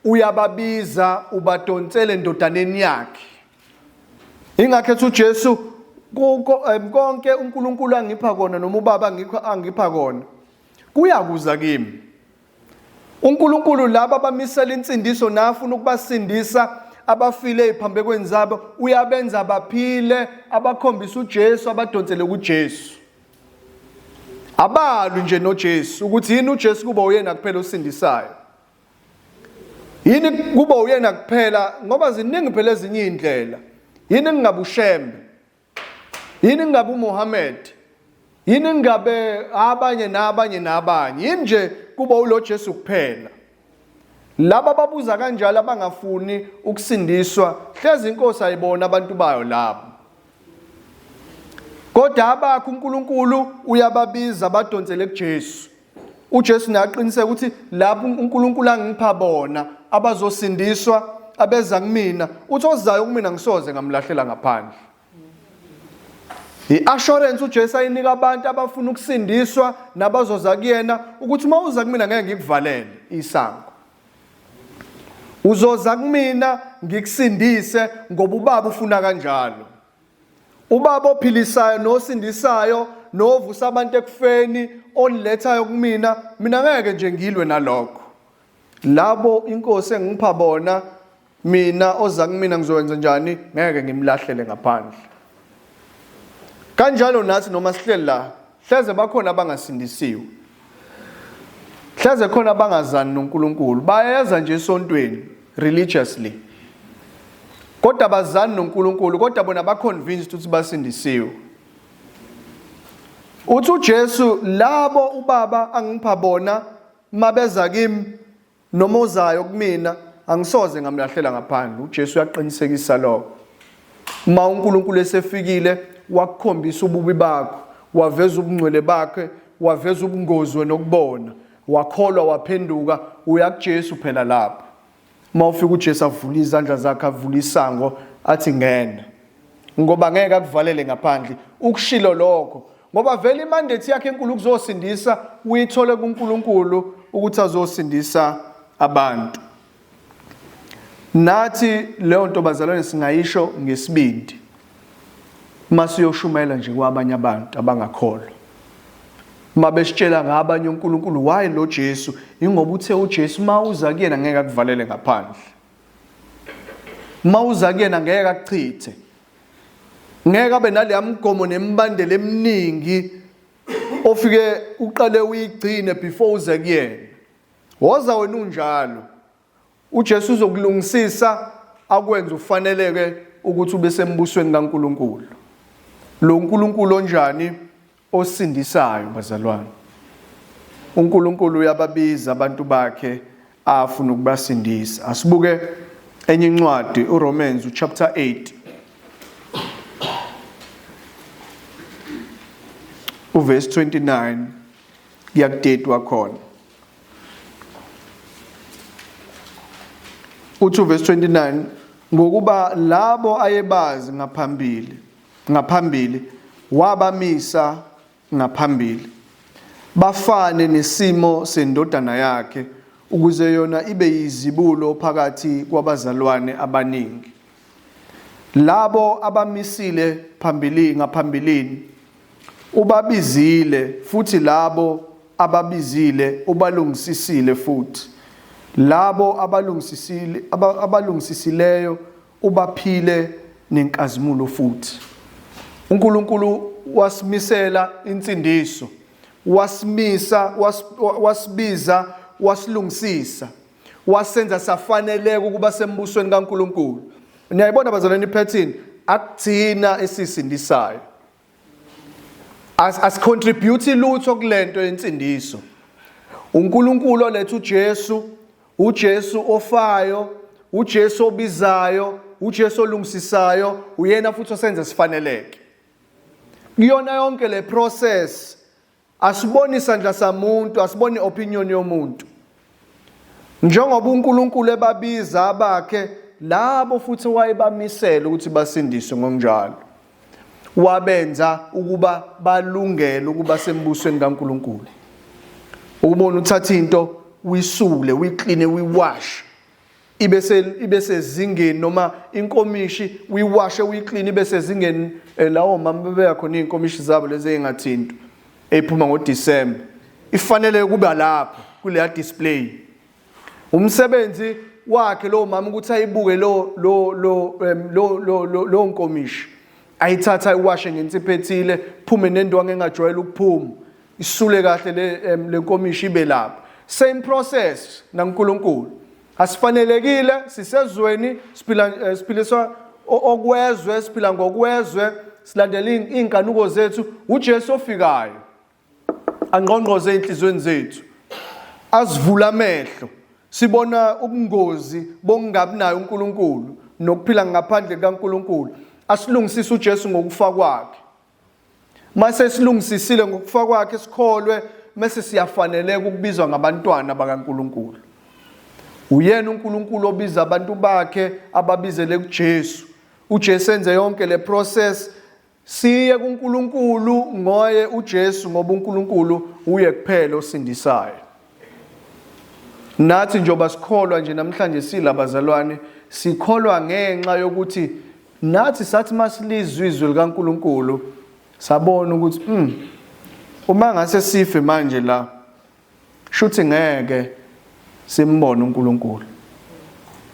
uyababiza ubadonsele endodaneni yakhe. Ingakho uJesu konke uNkulunkulu angipha kona noma uBaba angipha kona kuyakuza kimi. uNkulunkulu laba abamisela insindiso nafuna ukubasindisa abafile eziphambekweni zabo uyabenza baphile, abakhombisa uJesu, abadonsele kuJesu. Abalu nje noJesu ukuthi yini uJesu kuba uyena kuphela osindisayo. Yini kuba uyena kuphela ngoba ziningi phela ezinye indlela. Yini ngingabe uShembe. Yini ngingabe uMohammed. Yini ngingabe abanye nabanye. Yini nje kuba ulo Jesu kuphela. Laba babuza kanjalo abangafuni ukusindiswa, hlezi inkosi ayibona abantu bayo labo. Kodwa abakho uNkulunkulu uyababiza badonsele kuJesu. uJesu naqiniseka ukuthi labo uNkulunkulu angipha bona abazosindiswa abeza kumina, uthi ozayo kumina ngisoze ngamlahlela ngaphandle. I-assurance uJesu ayinika abantu abafuna ukusindiswa nabazoza kuyena ukuthi uma uza kumina ngeke ngikuvalele isango. Uzoza kumina ngikusindise ngoba uBaba ufuna kanjalo. uBaba ophilisayo nosindisayo novusa abantu ekufeni olilethayo kumina, mina ngeke nje ngilwe nalokho. Labo inkosi engipha bona mina oza kumina ngizowenza njani, ngeke ngimlahlele ngaphandle. Kanjalo nathi noma sihleli la, hleze bakhona abangasindisiwe. Hleze khona abangazani noNkulunkulu, bayeza nje esontweni religiously. Kodwa bazani noNkulunkulu, kodwa bona ba-convinced ukuthi basindisiwe. Uthi uJesu labo uBaba angipha bona mabeza kimi noma ozayo kumina angisoze ngamlahlela ngaphandle. uJesu uyaqinisekisa lokho. Uma uNkulunkulu esefikile wakukhombisa ububi bakho, waveza ubungcwele bakhe, waveza ubungozi nokubona, wakholwa waphenduka, uya kuJesu phela lapha. Uma ufika uJesu avula izandla zakhe, avula isango, athi ngena, ngoba ngeke akuvalele ngaphandle. Ukushilo lokho ngoba vele imandate yakhe enkulu ukuzosindisa, uyithole kuNkulunkulu ukuthi azosindisa abantu. Nathi leyo nto bazalwane singayisho ngesibindi masiyoshumayela nje kwabanye abantu abangakholwa. Mabesitshela ngabanye uNkulunkulu why lo Jesu, ingoba uthe uJesu mawuza kuyena ngeke akuvalele ngaphandle. Mawuza kuyena ngeke akuchithe. Ngeke abe nale mgomo nemibandela eminingi ofike uqale uyigcine before uze kuyena. Woza wena unjalo, uJesu uzokulungisisa akwenza ufaneleke ukuthi ube sembusweni kaNkulunkulu. Lo uNkulunkulu onjani? Osindisayo bazalwane. uNkulunkulu uyababiza abantu bakhe afuna ukubasindisa. Asibuke enye incwadi uRomans chapter 8 verse 29 yakudedwa khona. Uthi verse 29, ngokuba labo ayebazi ngaphambili wabamisa ngaphambili bafane nesimo sendodana yakhe, ukuze yona ibe yizibulo phakathi kwabazalwane abaningi. Labo abamisile ngaphambilini ubabizile, futhi labo ababizile ubalungisisile futhi. Labo abalungisisileyo ubaphile nenkazimulo futhi. uNkulunkulu wasimisela insindiso, wasimisa, wasibiza, wasilungisisa, wasenza safaneleke ukuba sembusweni kaNkulunkulu. Niyayibona bazalwane iphethini, akuthina esisindisayo. As contribute lutho kulento yensindiso. uNkulunkulu oletha uJesu ofayo, uJesu obizayo, uJesu olungisisayo, uyena futhi osenza sifaneleke. Kuyona yonke le process asiboni isandla samuntu, asiboni opinion yomuntu. Njengoba uNkulunkulu ebabiza abakhe, labo futhi wayebamisela ukuthi basindiswe ngokunjalo. Wabenza ukuba balungele ukuba sembusweni kaNkulunkulu. Ubona uthatha into uyisule, uyikline, uyiwash, ibe sezingeni, noma inkomishi uyiwashe, uyikline, ibe sezingeni. Lawo mama bebeka khona inkomishi zabo lezi engathinto ephuma ngoDisemba, ifanele ukuba lapho kule display. Umsebenzi wakhe lo mama ukuthi ayibuke lo nkomishi, ayithatha iwashe ngensipho ethile, phume nendwangu engajwayele ukuphuma, isule kahle le nkomishi ibe lapho. Same process naNkulunkulu. Asifanelekile sisezweni, siphiliswa okwezwe, siphila ngokwezwe, silandela inkanuko zethu. uJesu ofikayo angqongqoze inhlizweni zethu, asivula amehlo, sibona ubungozi bongabi nayo uNkulunkulu nokuphila ngaphandle kaNkulunkulu. Asilungisise uJesu ngokufa kwakhe. Mase silungisisile ngokufa kwakhe, sikholwe, mase siyafaneleka ukubizwa ngabantwana bakaNkulunkulu. Uyena uNkulunkulu obiza abantu bakhe, ababizele kuJesu. uJesu enze yonke le process. Siye kuNkulunkulu ngoye uJesu, ngoba uNkulunkulu uye kuphela osindisayo. Nathi njoba sikholwa nje namhlanje silabazalwane, sikholwa ngenxa yokuthi nathi sathi masilizwe izwi likaNkulunkulu sabona ukuthi uma ngase sife manje la, shuthi ngeke simbone uNkulunkulu.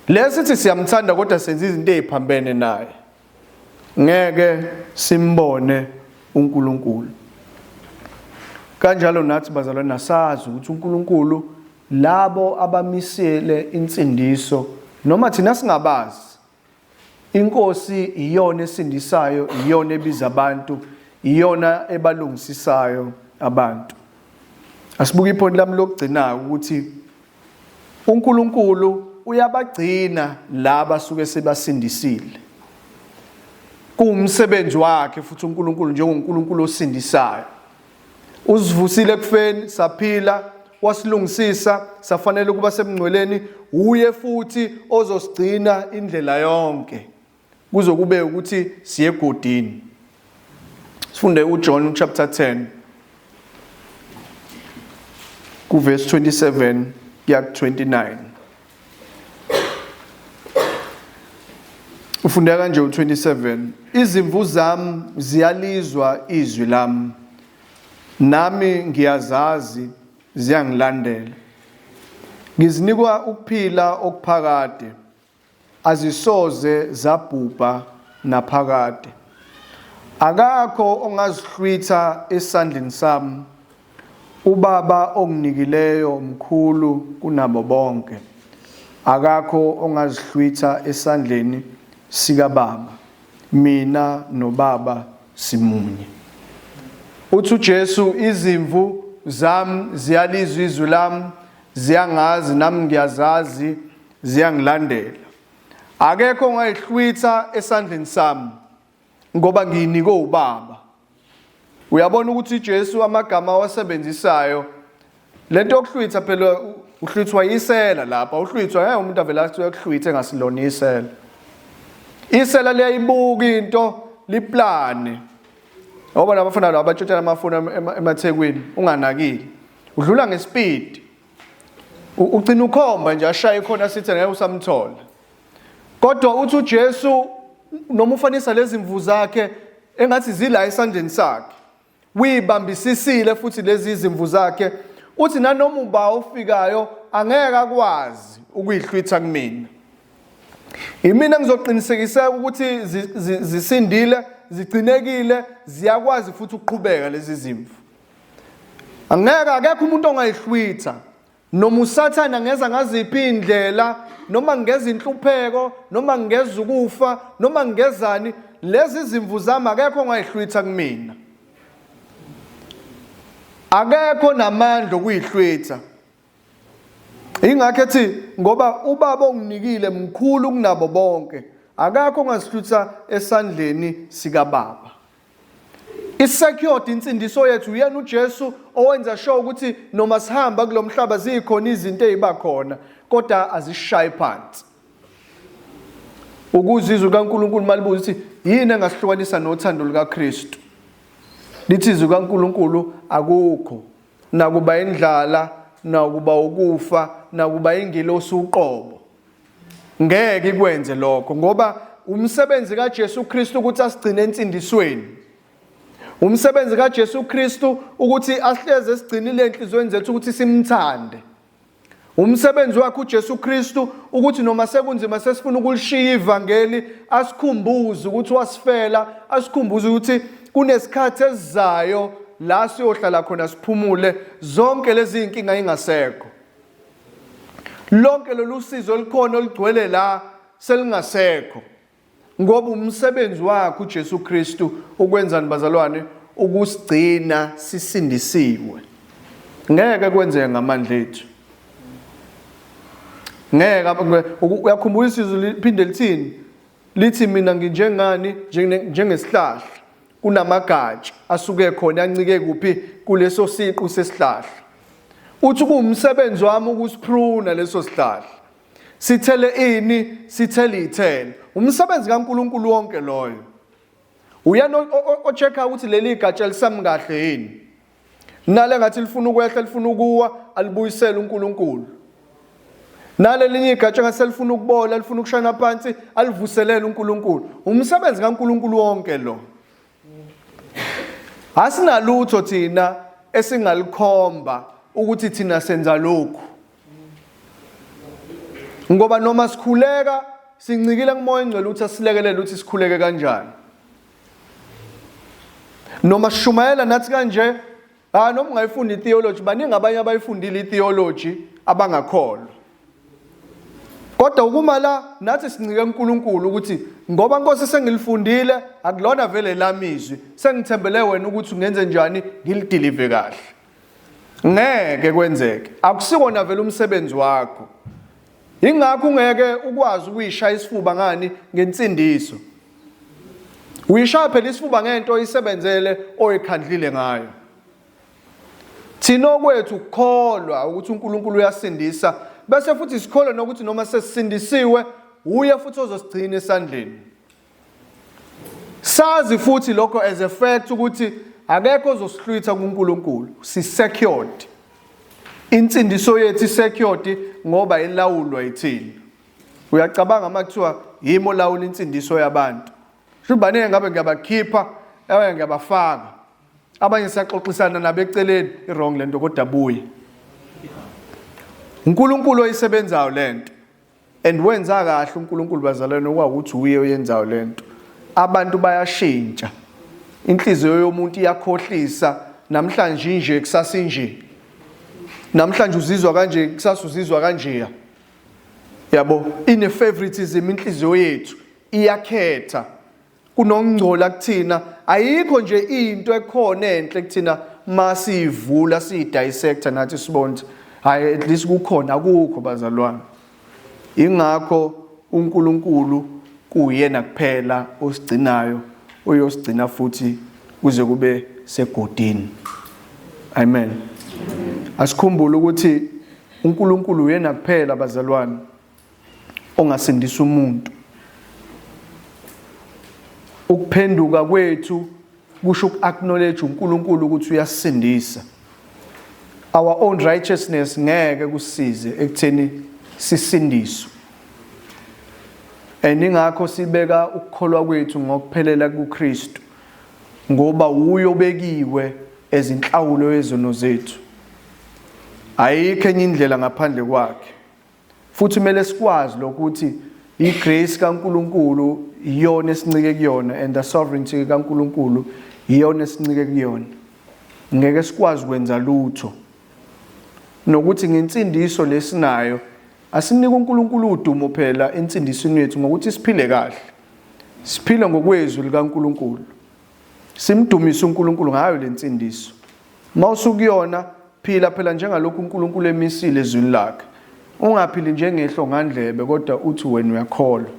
Lesithi siyamthanda kodwa senza izinto eziphambene naye, ngeke simbone uNkulunkulu. Kanjalo nathi bazalwane nasazi ukuthi uNkulunkulu labo abamisele insindiso, noma thina singabazi, iNkosi iyona esindisayo, iyona ebiza abantu, iyona ebalungisisayo abantu. Asibuke iphoni lami lokugcina ukuthi uNkulunkulu uyabagcina laba suke sebasindisile. Kuwumsebenzi wakhe futhi uNkulunkulu njengoNkulunkulu osindisayo. Usivusile ekufeni, saphila, wasilungisisa, safanele ukuba semngcweleni, uye futhi ozosigcina indlela yonke. Kuzokube ukuthi siye egodini. Sifunde uJohn chapter 10 kuverse 27 kuya 29. Ufunda kanje u27, izimvu zami ziyalizwa izwi lami, nami ngiyazazi ziyangilandela. Ngizinikwa ukuphila okuphakade, azisoze zabhubha naphakade. Akakho ongazihlwitha esandleni sami. Ubaba onginikileyo mkhulu kunabo bonke. Akakho ongazihlwitha esandleni sikaBaba. Mina noBaba simunye. Uthi uJesu, izimvu zami ziyalizwa izwi lami, ziyangazi nami ngiyazazi, ziyangilandela. Akekho ongayihlwitha esandleni sami, ngoba ngiyinikwe uBaba. Uyabona ukuthi uJesu amagama awasebenzisayo, lento yokuhlwitha phela uhlwithwa isela lapha, uhlwithwa umuntu avela athi ukuhlwitha engasilona isela. Isela liyayibuka into, liplane. Ngoba nabafana laba batshotshana amafoni emaThekwini, unganakile. Udlula ngespeed. Ugcina ukhomba nje ashaya khona sithi ngeke usamthola. Kodwa uthi uJesu noma ufanisa lezi mvu zakhe engathi zila esandleni sakhe. Uyibambisisile futhi lezi izimvu zakhe. Uthi nanoma uba ufikayo angeke akwazi ukuyihlwitha kumina. Imina ngizoqinisekisa ukuthi zisindile, zigcinekile, ziyakwazi futhi ukuqhubeka lezi zimvu. Akekho umuntu ongayihlwitha. Noma uSathane angeza ngaziphi indlela, noma ngeza inhlupheko, noma ngeza ukufa, noma ngezani, lezi zimvu zami akekho ongayihlwitha kumina. Akekho namandla okuyihlwitha. Ingakho ethi ngoba uBaba onginikile mkhulu kunabo bonke, akakho ongasihlwitha esandleni sikaBaba. Isecured insindiso yethu uyena uJesu owenza sure ukuthi noma sihamba kulomhlaba zikhona izinto eziba khona kodwa azishayi phansi. Ukuzizwa kaNkulunkulu malibuza ukuthi yini engasihlukanisa nothando lukaKristu. Lithi izwi kaNkulunkulu akukho, nakuba indlala, nakuba ukufa, nakuba ingilosi uqobo. Ngeke ikwenze lokho ngoba umsebenzi kaJesu Kristu ukuthi asigcine insindisweni. Umsebenzi kaJesu Kristu ukuthi asihleze sigcinile enhlizweni zethu ukuthi simthande. Umsebenzi wakhe uJesu Kristu ukuthi noma sekunzima sesifuna ukulishiya ivangeli, asikhumbuze ukuthi wasifela, asikhumbuze ukuthi kunesikhathi esizayo la siyohlala khona siphumule, zonke lezi inkinga ingasekho. Lonke lolu sizo likhona oligcwele la selingasekho. Ngoba umsebenzi wakhe uJesu Kristu ukwenzani bazalwane, ukusigcina sisindisiwe. Ngeke kwenzeke ngamandla ethu. Ngeke uyakhumbula isizwe liphinde lithini? Lithi mina nginjengani njengesihlahla kunamagatsha asuke khona yancike kuphi kuleso siqu sesihlahla. Uthi kuwumsebenzi wami ukusipruna leso sihlahla. Sithele ini, sithele ithele. Umsebenzi kaNkulunkulu wonke loyo. Uyena ochecka ukuthi leli gatsha lisami kahle yini. Nale ngathi lifuna ukwehla, lifuna ukuwa, alibuyisele uNkulunkulu. Nale linye igatsha ngathi selifuna ukubola, lifuna ukushana phansi, alivuselele uNkulunkulu. Umsebenzi kaNkulunkulu wonke lo. Asinalutho thina esingalikhomba ukuthi thina senza lokhu. Ngoba noma sikhuleka sincikile kumoya engcwele ukuthi asilekelele ukuthi sikhuleke kanjani. Noma sishumayela nathi kanje, noma ungayifunda itheology, baningi abanye abayifundile itheology abangakholwa. Kodwa ukuma la nathi sincike kuNkulunkulu ukuthi ngoba Nkosi sengilifundile akulona vele lamizwi, sengithembele wena ukuthi ungenze njani ngilideliver kahle. Ngeke kwenzeke. Akusikona vele umsebenzi wakho. Ingakho ungeke ukwazi ukuyishaya isifuba ngani ngensindiso. Uyishaya phela isifuba ngento oyisebenzele oyikhandlile ngayo. Thina okwethu ukukholwa ukuthi uNkulunkulu uyasindisa, bese futhi sikholwa nokuthi noma sesisindisiwe uye futhi ozosigcina esandleni. Sazi futhi lokho as a fact ukuthi akekho ozosihlwitha kuNkulunkulu. Si-secured. Insindiso yethu secured ngoba ilawulwa yithini. Uyacabanga makuthiwa yimi olawula insindiso yabantu. Shubane ngabe ngiyabakhipha, ngiyabafaka. Abanye siyaxoxisana nabeceleni wrong lento kodwa buye. uNkulunkulu oyisebenzayo lento. And wenza kahle uNkulunkulu bazalwane okwakuthi uye oyenzayo lento. Abantu bayashintsha. Inhliziyo yomuntu iyakhohlisa namhlanje nje kusasa nje. Namhlanje uzizwa kanje kusasa uzizwa kanje. Yabo, ine favoritism inhliziyo yethu iyakhetha. Kunongcola kuthina ayikho nje into ekhona enhle kuthina masivula sidissecta nathi sibone hayi at least kukhona akukho bazalwane. Ingakho uNkulunkulu kuyena kuphela osigcinayo uyosigcina futhi kuze kube segodini. Amen. Asikhumbule ukuthi uNkulunkulu uyena kuphela bazalwane ongasindisa umuntu. Ukuphenduka kwethu kusho uku-acknowledge uNkulunkulu ukuthi uyasindisa. Our own righteousness ngeke kusize ekutheni sisindiswe. Ingakho sibeka ukukholwa kwethu ngokuphelela kuKristu ngoba uyobekiwe ezinhlawulo yezono zethu. Ayikho enye indlela ngaphandle kwakhe. Futhi kumele sikwazi lokuthi igrace kaNkulunkulu iyona esincike kuyona and the sovereignty kaNkulunkulu iyona esincike kuyona. Ngeke sikwazi ukwenza lutho. Nokuthi ngensindiso lesinayo asinike uNkulunkulu udumo phela insindisweni yethu ngokuthi siphile kahle. Siphile ngokwezwi likaNkulunkulu. Simdumise uNkulunkulu ngayo lensindiso. Mawusukuyona phila phela njengalokhu uNkulunkulu emisile ezwini lakhe. Ungaphili njengehlo ngandlebe kodwa uthi wena uyakholwa.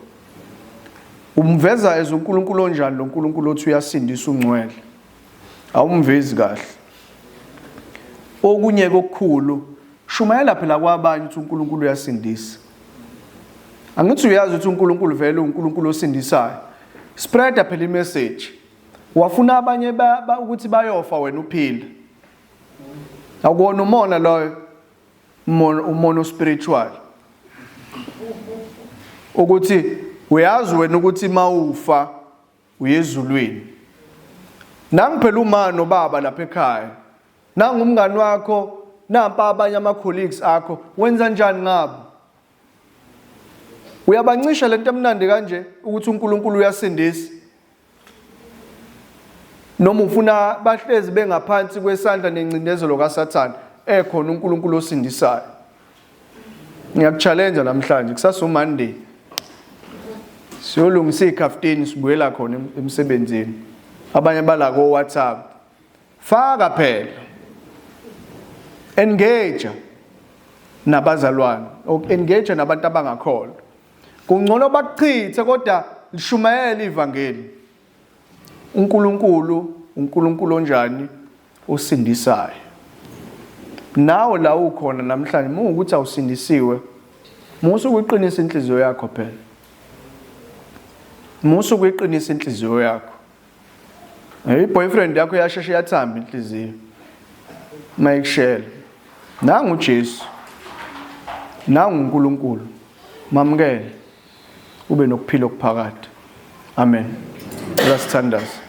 Umveza uNkulunkulu onjani lo uNkulunkulu othi uyasindisa ungcwele. Awumvezi kahle. Okunye kokukhulu shumayela phela kwabanye ukuthi uNkulunkulu uyasindisa. Angithi uyazi ukuthi uNkulunkulu vele uNkulunkulu osindisayo. Spread phela imessage. Wafuna abanye ukuthi bayofa wena uphile. Akuwona umona loyo. Umono spiritual. Ukuthi uyazi wena ukuthi mawufa uyezulwini. Nangiphela uma nobaba lapha ekhaya. Nangumngani wakho, nampa abanye ama-colleagues akho, wenza njani ngabo? Uyabancisha lento emnandi kanje ukuthi uNkulunkulu uyasindisa. Noma ufuna bahlezi bengaphansi kwesandla nencindezelo kaSathane, ekhona uNkulunkulu osindisayo. Ngiyakuchallenge namhlanje kusasa uMonday. Siyolungisa ikhafteni sibuyela khona emsebenzini. Abanye bala ko WhatsApp. Faka phela. Engage nabazalwane, engage nabantu abangakholwa. Kungcono bakuchithe kodwa lishumayela ivangeli. uNkulunkulu onjani osindisayo. Nawe la ukhona namhlanje ukuthi awusindisiwe, musu kuyiqinisa inhliziyo yakho phela. Musu kuyiqinisa inhliziyo yakho. Boyfriend yakho yasheshe yathamba inhliziyo. Mayikushela. Nangu uJesu. Nangu uNkulunkulu. Mamukele ube nokuphila okuphakathi. Amen. Let's stand us.